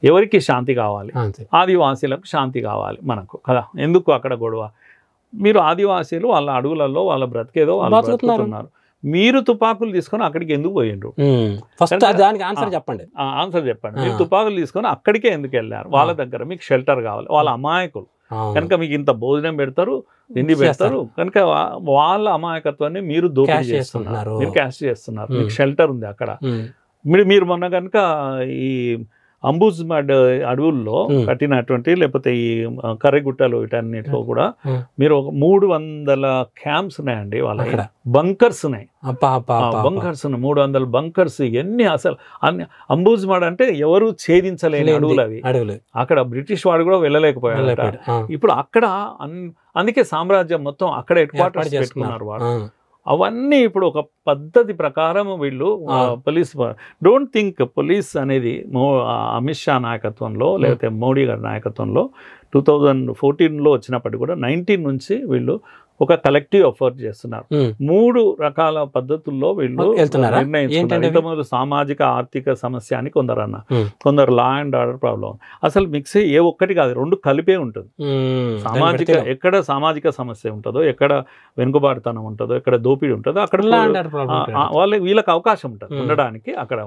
ఎవరికి శాంతి కావాలి? ఆదివాసీలకు శాంతి కావాలి మనకు కదా. ఎందుకు అక్కడ గొడవ? మీరు ఆదివాసీలు వాళ్ళ అడవులలో వాళ్ళ బ్రతికేదో వాళ్ళు బ్రతుకుతున్నారు. మీరు తుపాకులు తీసుకొని అక్కడికి ఎందుకు పోయిండ్రు? దానికి ఆన్సర్ చెప్పండి. ఆన్సర్ చెప్పండి. మీరు తుపాకులు తీసుకొని అక్కడికే ఎందుకు వెళ్ళారు? వాళ్ళ దగ్గర మీకు షెల్టర్ కావాలి. వాళ్ళ అమాయకులు కనుక మీకు ఇంత భోజనం పెడతారు, తిండి పెడతారు కనుక వాళ్ళ అమాయకత్వాన్ని మీరు దోపిడీ చేస్తున్నారు, మీరు క్యాష్ చేస్తున్నారు. మీకు షెల్టర్ ఉంది అక్కడ. మీరు మొన్న కనుక ఈ అంబుజ్మడ్ అడవుల్లో కట్టినటువంటి లేకపోతే ఈ కర్రెగుట్టలు వీటన్నిటిలో కూడా మీరు ఒక 300 క్యాంప్స్ ఉన్నాయండి. వాళ్ళ బంకర్స్ ఉన్నాయి, బంకర్స్ ఉన్నాయి, 300 బంకర్స్. ఎన్ని అసలు అన్ని అంబుజ్మడ్ అంటే ఎవరు ఛేదించలేని అడవులు అవి. అక్కడ బ్రిటిష్ వాడు కూడా వెళ్ళలేకపోయాడు. ఇప్పుడు అక్కడ అందుకే సామ్రాజ్యం మొత్తం అక్కడ హెడ్ క్వార్టర్స్ పెట్టుకున్నారు వాడు. అవన్నీ ఇప్పుడు ఒక పద్ధతి ప్రకారం వీళ్ళు పోలీస్ డోంట్ థింక్ పోలీస్ అనేది అమిత్ షా నాయకత్వంలో లేకపోతే మోడీ గారి నాయకత్వంలో 2014లో వచ్చినప్పటికీ కూడా 19 నుంచి వీళ్ళు ఒక కలెక్టివ్ ఎఫర్ట్ చేస్తున్నారు. 3 రకాల పద్ధతుల్లో వీళ్ళు నిర్ణయించుకున్నారు. ఇంతకుముందు సామాజిక ఆర్థిక సమస్య అని కొందరు అన్న, కొందరు లా అండ్ ఆర్డర్ ప్రాబ్లం. అసలు మిక్స్ ఏ ఒక్కటి కాదు, 2 కలిపే ఉంటుంది. సామాజిక ఎక్కడ సామాజిక సమస్య ఉంటుందో, ఎక్కడ వెనుకబాటుతనం ఉంటుందో, ఎక్కడ దోపిడీ ఉంటుందో అక్కడ వీళ్ళకి అవకాశం ఉంటుంది ఉండడానికి అక్కడ.